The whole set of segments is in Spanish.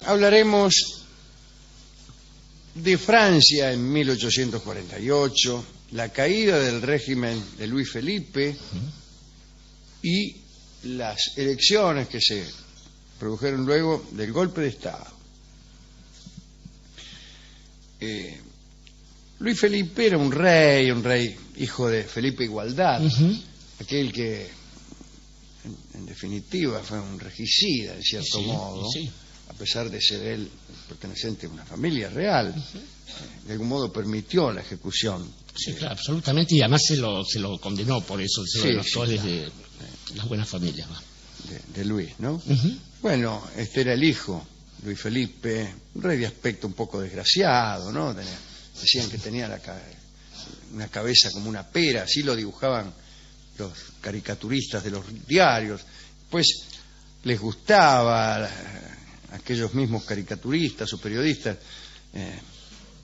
Hablaremos de Francia en 1848, la caída del régimen de Luis Felipe y las elecciones que se produjeron luego del golpe de Estado. Luis Felipe era un rey hijo de Felipe Igualdad, aquel que en definitiva fue un regicida en cierto modo, a pesar de ser él perteneciente a una familia real, de algún modo permitió la ejecución. Sí, claro, absolutamente, y además se lo condenó por eso, de las buenas familias. De Luis, ¿no? Bueno, este era el hijo, Luis Felipe, un rey de aspecto un poco desgraciado, ¿no? Decían que tenía una cabeza como una pera, así lo dibujaban los caricaturistas de los diarios. Pues les gustaba a aquellos mismos caricaturistas o periodistas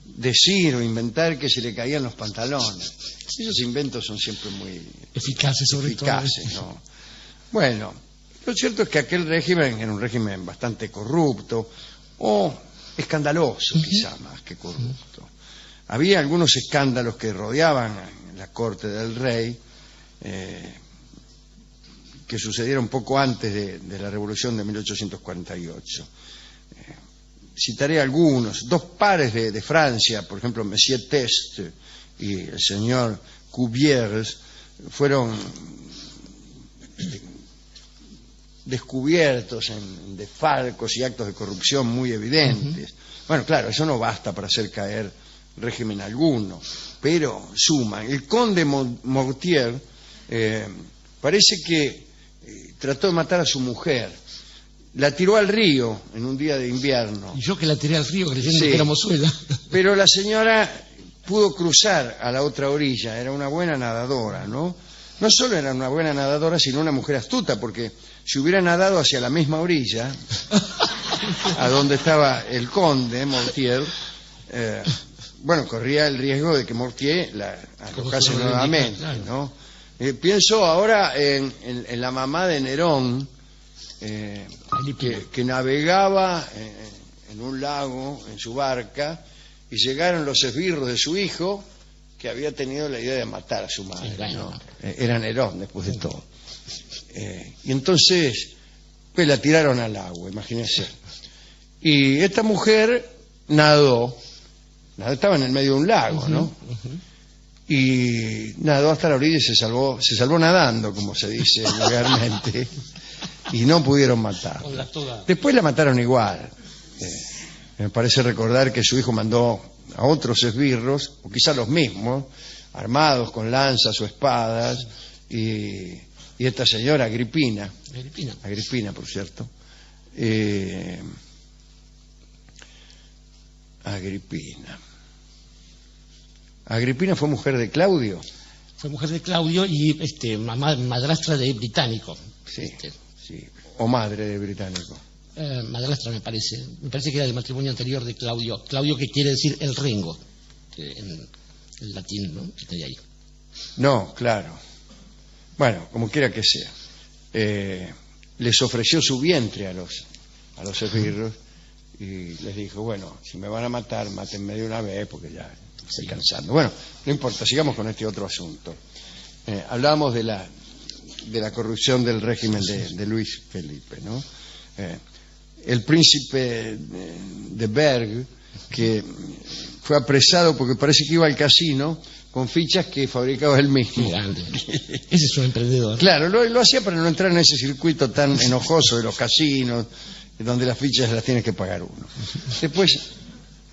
decir o inventar que se le caían los pantalones. Esos inventos son siempre muy eficaces, ¿no? Bueno, lo cierto es que aquel régimen era un régimen bastante corrupto o escandaloso, quizá más que corrupto. Había algunos escándalos que rodeaban la corte del rey, que sucedieron poco antes de la revolución de 1848. Citaré algunos. Dos pares de Francia, por ejemplo, Monsieur Test y el señor Cuviers, fueron descubiertos en desfalcos y actos de corrupción muy evidentes. Bueno, claro, eso no basta para hacer caer régimen alguno, pero suman. El conde Mortier parece que trató de matar a su mujer, la tiró al río en un día de invierno. Y yo que la tiré al río creyendo que era mozuela. Pero la señora pudo cruzar a la otra orilla, era una buena nadadora, ¿no? No solo era una buena nadadora, sino una mujer astuta, porque si hubiera nadado hacia la misma orilla, a donde estaba el conde Mortier, bueno, corría el riesgo de que Mortier la arrojase nuevamente, ¿no? Pienso ahora en la mamá de Nerón, que navegaba en un lago, en su barca, y llegaron los esbirros de su hijo, que había tenido la idea de matar a su madre, ¿no? Era Nerón, después de todo. Y entonces, pues la tiraron al agua, imagínense. Y esta mujer nadó, estaba en el medio de un lago, ¿no? Y nadó hasta la orilla y se salvó nadando, como se dice vulgarmente, y no pudieron matarla. Después la mataron igual. Me parece recordar que su hijo mandó a otros esbirros, o quizás los mismos, armados con lanzas o espadas, y esta señora Agripina, por cierto, Agripina fue mujer de Claudio. Fue mujer de Claudio y madrastra de Británico. Sí, o madre de Británico. Madrastra me parece que era del matrimonio anterior de Claudio. Claudio, que quiere decir el rengo, en el latín, ¿no? Está ahí. No, claro. Bueno, como quiera que sea. Les ofreció su vientre a los esbirros y les dijo, bueno, si me van a matar, mátenme de una vez porque ya estoy cansando. Bueno, no importa, sigamos con este otro asunto. Hablábamos de la corrupción del régimen de Luis Felipe, ¿no? El príncipe de Berg, que fue apresado porque parece que iba al casino con fichas que fabricaba él mismo. Grande. Ese es un emprendedor. Claro, lo hacía para no entrar en ese circuito tan enojoso de los casinos, donde las fichas las tiene que pagar uno. Después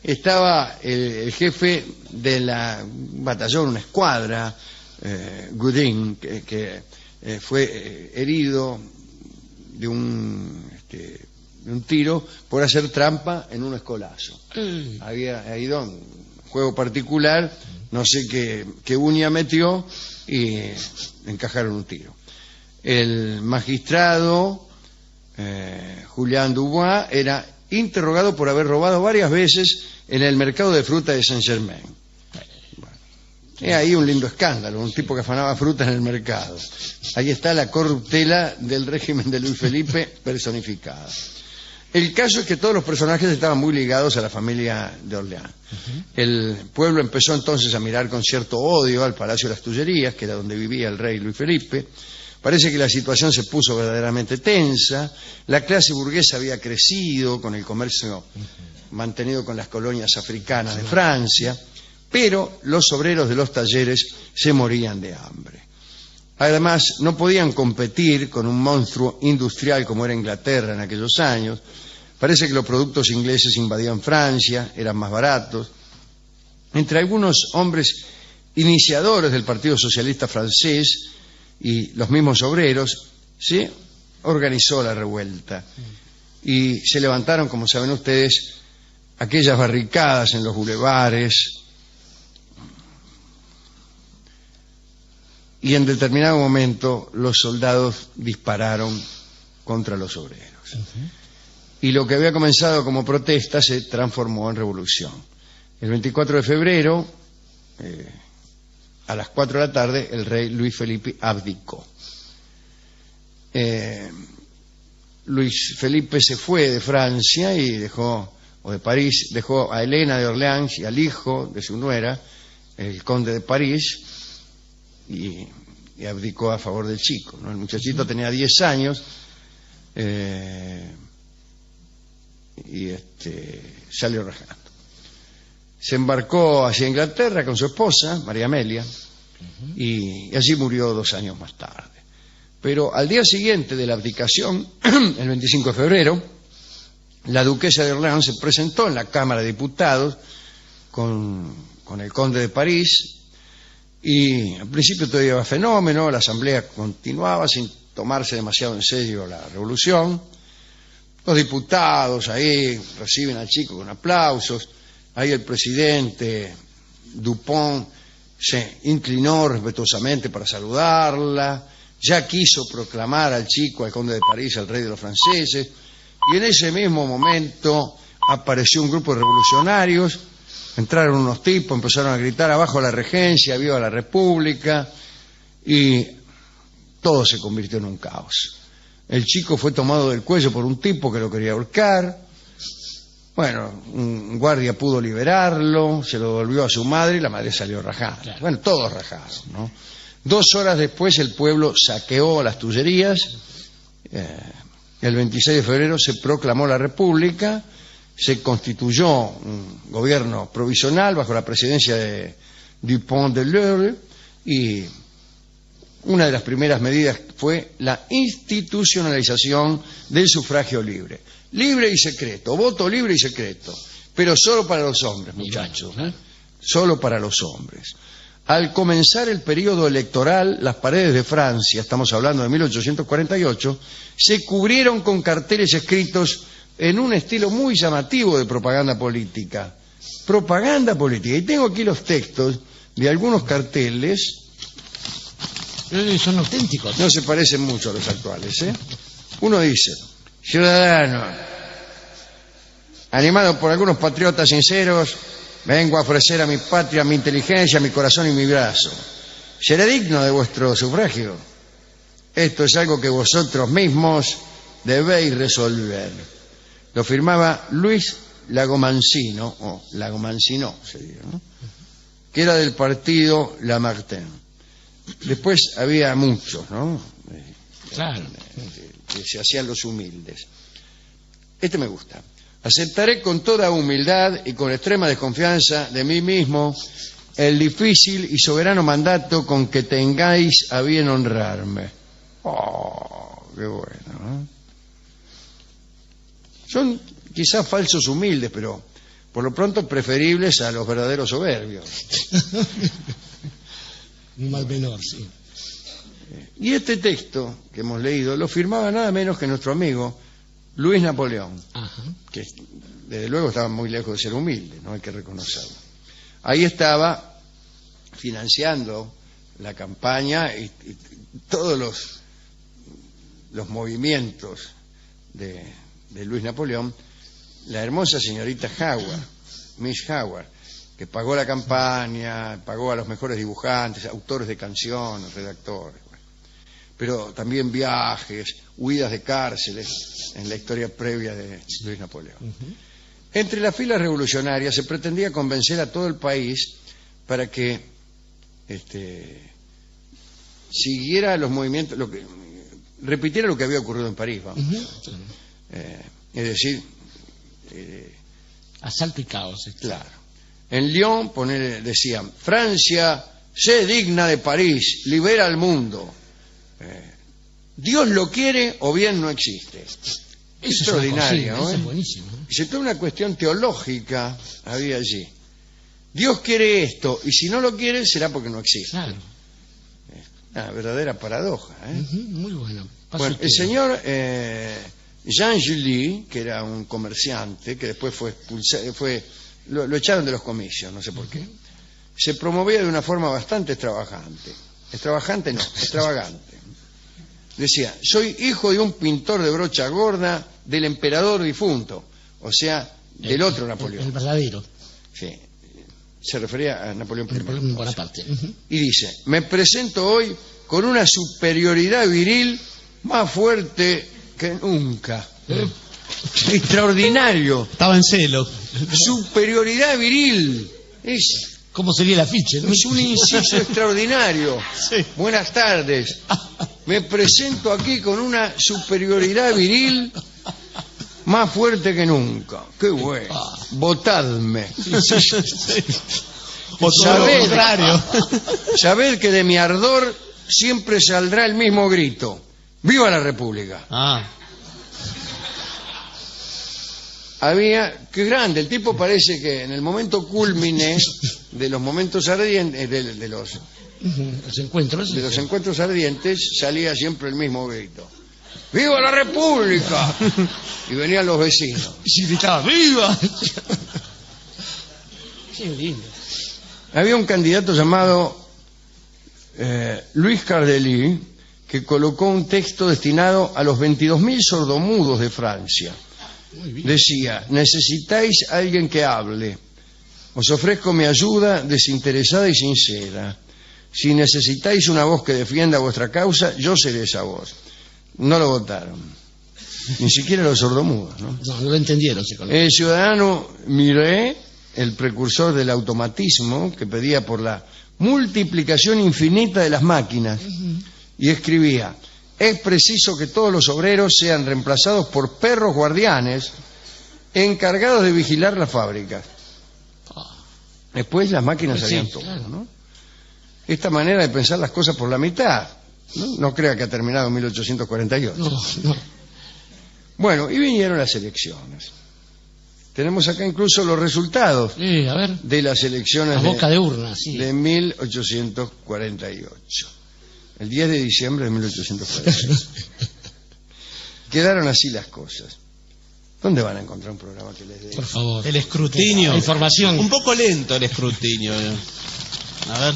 estaba el jefe de la batallón, una escuadra, Goudin, que fue herido de un tiro por hacer trampa en un escolazo. Había ido a un juego particular, no sé qué uña metió y encajaron un tiro. El magistrado Julián Dubois era interrogado por haber robado varias veces en el mercado de fruta de Saint-Germain. Bueno, ahí un lindo escándalo, un tipo que afanaba fruta en el mercado. Ahí está la corruptela del régimen de Luis Felipe personificada. El caso es que todos los personajes estaban muy ligados a la familia de Orleans. El pueblo empezó entonces a mirar con cierto odio al Palacio de las Tullerías, que era donde vivía el rey Luis Felipe. Parece que la situación se puso verdaderamente tensa. La clase burguesa había crecido con el comercio mantenido con las colonias africanas de Francia, pero los obreros de los talleres se morían de hambre. Además, no podían competir con un monstruo industrial como era Inglaterra en aquellos años. Parece que los productos ingleses invadían Francia, eran más baratos. Entre algunos hombres iniciadores del Partido Socialista francés y los mismos obreros, se organizó la revuelta. Y se levantaron, como saben ustedes, aquellas barricadas en los bulevares. Y en determinado momento los soldados dispararon contra los obreros. Y lo que había comenzado como protesta se transformó en revolución. El 24 de febrero, a las 4 de la tarde, el rey Luis Felipe abdicó. Luis Felipe se fue de Francia y de París, dejó a Helena de Orleans y al hijo de su nuera, el conde de París, y abdicó a favor del chico, ¿no? El muchachito tenía 10 años y salió rajando. Se embarcó hacia Inglaterra con su esposa, María Amelia, y allí murió 2 años más tarde. Pero al día siguiente de la abdicación, el 25 de febrero, la duquesa de Orleans se presentó en la Cámara de Diputados con el conde de París. Y al principio todavía iba fenómeno, la asamblea continuaba sin tomarse demasiado en serio la revolución. Los diputados ahí reciben al chico con aplausos. Ahí el presidente Dupont se inclinó respetuosamente para saludarla. Ya quiso proclamar al chico, al conde de París, al rey de los franceses. Y en ese mismo momento apareció un grupo de revolucionarios. Entraron unos tipos, empezaron a gritar abajo la regencia, viva la república, y todo se convirtió en un caos. El chico fue tomado del cuello por un tipo que lo quería ahorcar. Bueno, un guardia pudo liberarlo, se lo devolvió a su madre y la madre salió rajada. Claro. Bueno, todos rajados, ¿no? 2 horas después el pueblo saqueó las Tullerías. El 26 de febrero se proclamó la república. Se constituyó un gobierno provisional bajo la presidencia de Dupont de l'Eure y una de las primeras medidas fue la institucionalización del sufragio libre. Libre y secreto, voto libre y secreto, pero solo para los hombres, muchachos, ¿eh? Solo para los hombres. Al comenzar el periodo electoral, las paredes de Francia, estamos hablando de 1848, se cubrieron con carteles escritos en un estilo muy llamativo de propaganda política. Propaganda política. Y tengo aquí los textos de algunos carteles. Son auténticos. No se parecen mucho a los actuales, ¿eh? Uno dice: ciudadano, animado por algunos patriotas sinceros, vengo a ofrecer a mi patria mi inteligencia, mi corazón y mi brazo. ¿Seré digno de vuestro sufragio? Esto es algo que vosotros mismos debéis resolver. Lo firmaba Luis Lagomancino, o Lagomancino, sería, ¿no? Que era del partido Lamartine. Después había muchos, ¿no? Claro. Que se hacían los humildes. Este me gusta. Aceptaré con toda humildad y con extrema desconfianza de mí mismo el difícil y soberano mandato con que tengáis a bien honrarme. Oh, qué bueno, ¿no? Son quizás falsos humildes, pero por lo pronto preferibles a los verdaderos soberbios. Un mal menor, sí. Y este texto que hemos leído lo firmaba nada menos que nuestro amigo Luis Napoleón, que desde luego estaba muy lejos de ser humilde, no hay que reconocerlo. Ahí estaba financiando la campaña y todos los movimientos de Luis Napoleón, la hermosa señorita Howard, Miss Howard, que pagó la campaña, pagó a los mejores dibujantes, autores de canciones, redactores. Bueno. pero también viajes, huidas de cárceles en la historia previa de Luis Napoleón. Entre las filas revolucionarias se pretendía convencer a todo el país para que siguiera los movimientos, repitiera lo que había ocurrido en París, vamos. Es decir, asalto y caos. Claro. En Lyon decían: Francia, sé digna de París, libera al mundo. Dios lo quiere o bien no existe. Extraordinario, ¿no? Es buenísimo. Y se toda una cuestión teológica había allí. Dios quiere esto, y si no lo quiere será porque no existe. Claro. Una verdadera paradoja, ¿eh? Muy bueno. Bueno, el señor Jean Julie, que era un comerciante, que después fue expulsado, lo echaron de los comicios, no sé por qué, se promovía de una forma bastante extravagante. Extravagante no, extravagante. Decía: soy hijo de un pintor de brocha gorda del emperador difunto, o sea, del otro Napoleón. El verdadero. Sí, se refería a Napoleón I. Napoleón Bonaparte. Y dice: me presento hoy con una superioridad viril más fuerte que nunca. Extraordinario. Estaba en celo. Superioridad viril. ¿Cómo sería el afiche, no? Es un inciso extraordinario. Sí. Buenas tardes. Me presento aquí con una superioridad viril más fuerte que nunca. Qué bueno. Votadme. O todo lo contrario. Sabed que de mi ardor siempre saldrá el mismo grito: ¡viva la República! Qué grande, el tipo parece que en el momento cúlmine de los momentos ardientes, de los encuentros ardientes, salía siempre el mismo grito: ¡viva la República! Y venían los vecinos. Y gritaba: ¡viva! Qué lindo. Había un candidato llamado Luis Cardelí, que colocó un texto destinado a los 22.000 sordomudos de Francia. Decía: necesitáis alguien que hable. Os ofrezco mi ayuda desinteresada y sincera. Si necesitáis una voz que defienda vuestra causa, yo seré esa voz. No lo votaron. Ni siquiera los sordomudos, ¿no? No lo entendieron. El ciudadano Miret, el precursor del automatismo, que pedía por la multiplicación infinita de las máquinas, y escribía: es preciso que todos los obreros sean reemplazados por perros guardianes encargados de vigilar las fábricas. Después las máquinas harían todo, ¿no? Esta manera de pensar las cosas por la mitad, no crea que ha terminado en 1848. No. Bueno, y vinieron las elecciones. Tenemos acá incluso los resultados a ver. de las elecciones a boca de urna, sí. de 1848. El 10 de diciembre de 1848. Quedaron así las cosas. ¿Dónde van a encontrar un programa que les dé? Por favor. El escrutinio. La información. Un poco lento el escrutinio. A ver.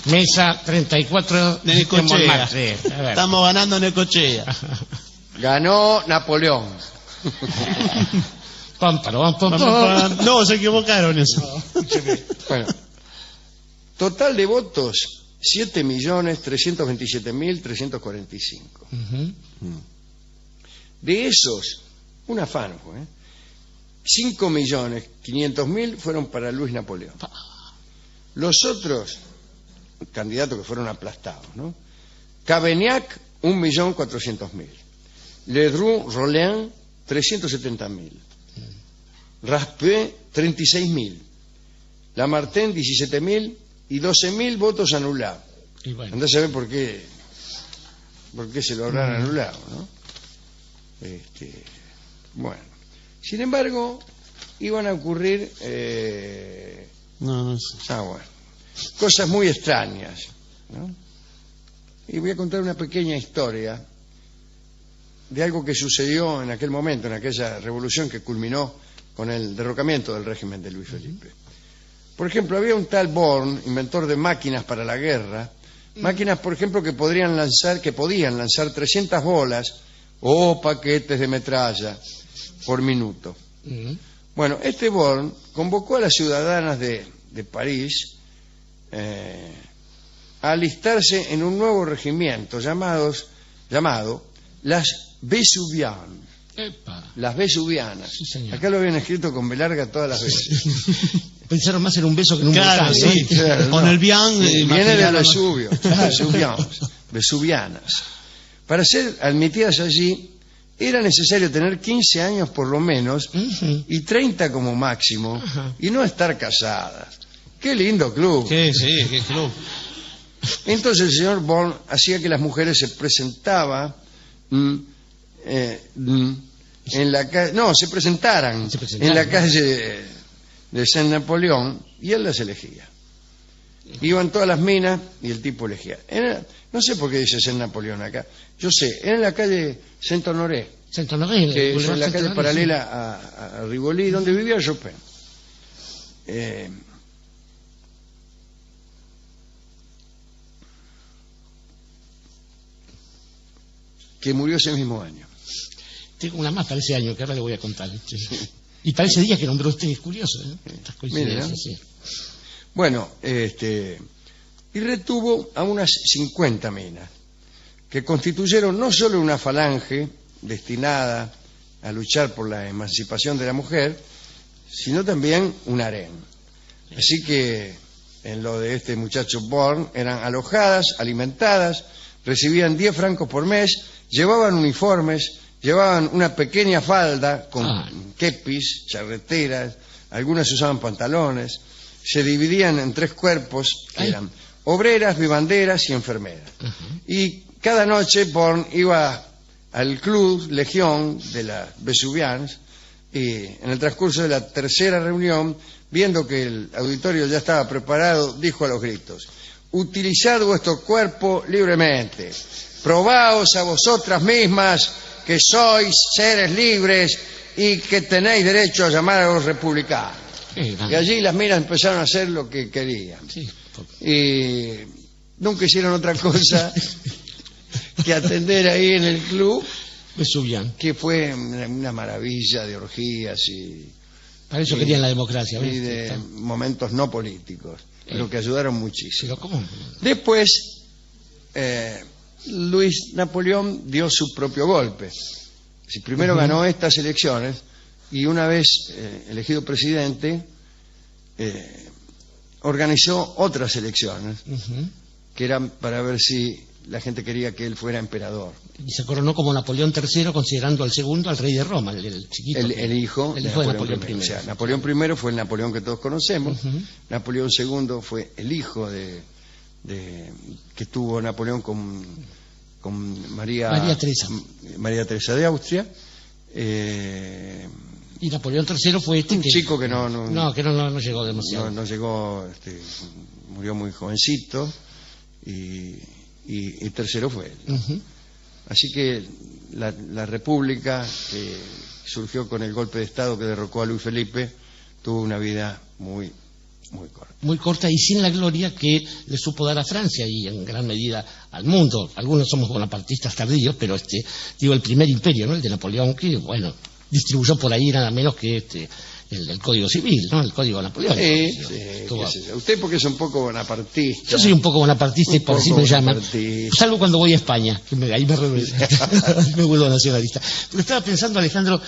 Mesa 34 de Necochea. Estamos ganando Necochea. Ganó Napoleón. No, se equivocaron eso. Bueno, total de votos 7.327.345. De esos, un afán, 5.500.000 fueron para Luis Napoleón. Los otros candidatos que fueron aplastados, ¿no? Cavaignac, 1.400.000. Ledru-Rollin, 370.000. Raspail, 36.000. Lamartine, 17.000 y 12.000 votos anulados. Bueno. Andá a saber por qué se lo habrán anulado, ¿no? Bueno, sin embargo, iban a ocurrir cosas muy extrañas, ¿no? Y voy a contar una pequeña historia de algo que sucedió en aquel momento, en aquella revolución que culminó con el derrocamiento del régimen de Luis Felipe. Por ejemplo, había un tal Born, inventor de máquinas para la guerra, máquinas, por ejemplo, que podían lanzar 300 bolas o paquetes de metralla por minuto. Bueno, este Born convocó a las ciudadanas de París a alistarse en un nuevo regimiento llamado las Vesuvianas. Epa. Las Vesuvianas. Sí, señor. Acá lo habían escrito con B larga todas las veces. Pensaron más en un beso que en un Claro, volcán, sí. ¿no? Claro, Con no. el Bian. Viene del Vesubio. Vesuvianas. Para ser admitidas allí era necesario tener 15 años por lo menos y 30 como máximo y no estar casadas. Qué lindo club. Sí, qué club. Entonces el señor Born hacía que las mujeres se presentaran en la calle, en la calle de Saint Napoleón y él las elegía. Iban todas las minas y el tipo elegía. No sé por qué dice Saint Napoleón acá. Yo sé, era en la calle Saint Honoré, que es en la calle paralela a Rivoli, donde vivía Chopin. Que murió ese mismo año. Tengo una más para ese año que ahora le voy a contar. Y para ese día que nombró usted, es curioso, ¿eh? Estas coincidencias, Mire, ¿no? sí. Bueno, y retuvo a unas 50 minas, que constituyeron no solo una falange destinada a luchar por la emancipación de la mujer, sino también un harén. Así que en lo de este muchacho Born eran alojadas, alimentadas, recibían 10 francos por mes, llevaban uniformes, llevaban una pequeña falda con kepis, charreteras, algunas usaban pantalones, se dividían en 3 cuerpos, que eran obreras, vivanderas y enfermeras. Y cada noche Born iba al club Legión de las Vesuvianas y en el transcurso de la tercera reunión, viendo que el auditorio ya estaba preparado, dijo a los gritos: utilizad vuestro cuerpo libremente, probaos a vosotras mismas que sois seres libres y que tenéis derecho a llamar a los republicanos. Y allí las minas empezaron a hacer lo que querían. Sí. Y nunca hicieron otra cosa que atender ahí en el club, Vesuvian. que fue una maravilla de orgías Para eso querían la democracia. y ¿ves? de momentos no políticos, pero que ayudaron muchísimo. Pero ¿cómo? Después, Luis Napoleón dio su propio golpe. Si primero ganó estas elecciones y una vez elegido presidente, organizó otras elecciones que eran para ver si la gente quería que él fuera emperador. Y se coronó como Napoleón III, considerando al segundo al rey de Roma, el chiquito. El hijo de Napoleón I. O sea, Napoleón I fue el Napoleón que todos conocemos. Napoleón II fue el hijo que tuvo Napoleón con María Teresa de Austria. Y Napoleón III fue un chico que no llegó demasiado. No llegó, murió muy jovencito y tercero fue él. Así que la República, que surgió con el golpe de Estado que derrocó a Luis Felipe, tuvo una vida muy corta. Muy corta y sin la gloria que le supo dar a Francia y en gran medida al mundo. Algunos somos bonapartistas tardíos, pero el primer imperio, ¿no? El de Napoleón, que bueno, distribuyó por ahí nada menos que el Código Civil, ¿no? El Código Napoleón. Usted porque es un poco bonapartista. Yo soy un poco bonapartista y por así me llaman. Salvo cuando voy a España, que ahí me vuelvo nacionalista. Pero estaba pensando, Alejandro,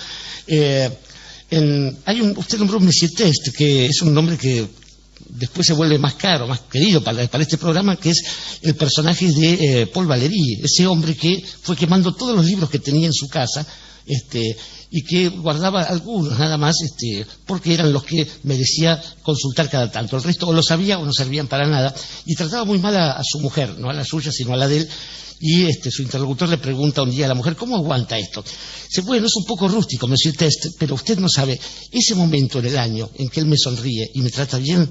usted nombró un Monsieur Test, que es un nombre que después se vuelve más caro, más querido para este programa, que es el personaje de Paul Valéry, ese hombre que fue quemando todos los libros que tenía en su casa, y que guardaba algunos nada más, porque eran los que merecía consultar cada tanto. El resto o lo sabía o no servían para nada, y trataba muy mal a su mujer, no a la suya sino a la de él. Y su interlocutor le pregunta un día a la mujer: ¿cómo aguanta esto? Dice: bueno, es un poco rústico, Monsieur Test, pero usted no sabe, ese momento en el año en que él me sonríe y me trata bien,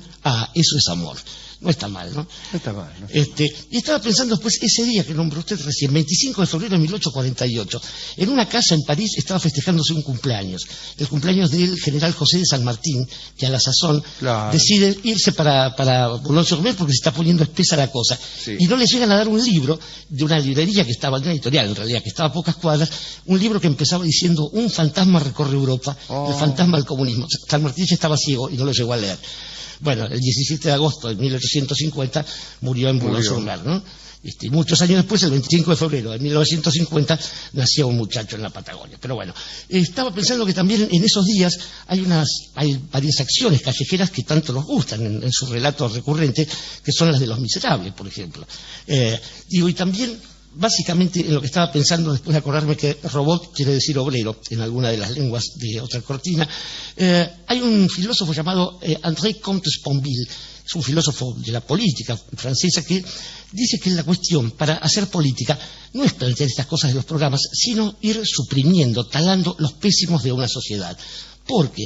eso es amor. No está mal, ¿no? No está mal. Y estaba pensando después, ese día que nombró usted recién, 25 de febrero de 1848, en una casa en París estaba festejando celebrándose un cumpleaños, el cumpleaños del general José de San Martín, que a la sazón decide irse para Boulogne-sur-Mer porque se está poniendo espesa la cosa. Sí. Y no le llegan a dar un libro de una librería que estaba, de una editorial en realidad, que estaba a pocas cuadras, un libro que empezaba diciendo: un fantasma recorre Europa, el fantasma del comunismo. San Martín ya estaba ciego y no lo llegó a leer. Bueno, el 17 de agosto de 1850 murió en Boulogne-sur-Mer, ¿no? Muchos años después, el 25 de febrero de 1950, nació un muchacho en la Patagonia. Pero bueno, estaba pensando que también en esos días hay varias acciones callejeras que tanto nos gustan en su relato recurrente, que son las de Los Miserables, por ejemplo. Y también, básicamente, en lo que estaba pensando después de acordarme que robot quiere decir obrero en alguna de las lenguas de otra cortina, hay un filósofo llamado André Comte-Sponville, es un filósofo de la política francesa, que dice que la cuestión para hacer política no es plantear estas cosas de los programas, sino ir suprimiendo, talando los pésimos de una sociedad. Porque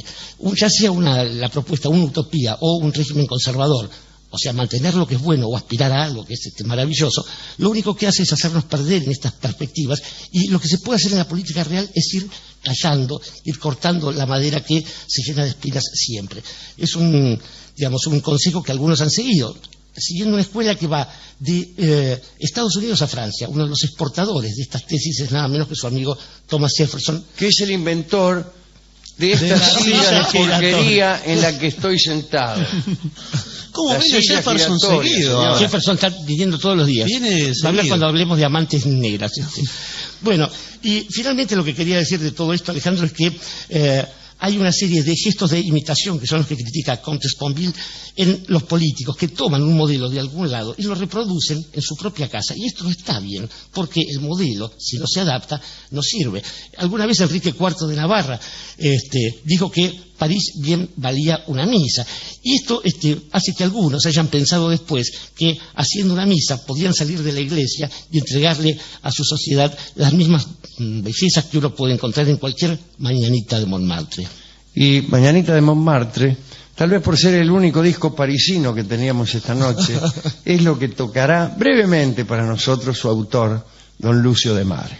ya sea la propuesta, una utopía o un régimen conservador, o sea, mantener lo que es bueno o aspirar a algo que es maravilloso, lo único que hace es hacernos perder en estas perspectivas, y lo que se puede hacer en la política real es ir callando, ir cortando la madera que se llena de espinas siempre. Es un consejo que algunos han seguido, siguiendo una escuela que va de Estados Unidos a Francia. Uno de los exportadores de estas tesis es nada menos que su amigo Thomas Jefferson, que es el inventor de esta silla de porquería en la que estoy sentado. ¿Cómo viene Jefferson seguido? Jefferson está viniendo todos los días. Va a hablar cuando hablemos de amantes negras. Bueno, y finalmente lo que quería decir de todo esto, Alejandro, es que hay una serie de gestos de imitación, que son los que critica Comte-Sponville, en los políticos, que toman un modelo de algún lado y lo reproducen en su propia casa. Y esto no está bien, porque el modelo, si no se adapta, no sirve. Alguna vez Enrique IV de Navarra dijo que París bien valía una misa. Y esto hace que algunos hayan pensado después que haciendo una misa podían salir de la iglesia y entregarle a su sociedad las mismas bellezas que uno puede encontrar en cualquier mañanita de Montmartre. Y Mañanita de Montmartre, tal vez por ser el único disco parisino que teníamos esta noche, es lo que tocará brevemente para nosotros su autor, don Lucio de Mare.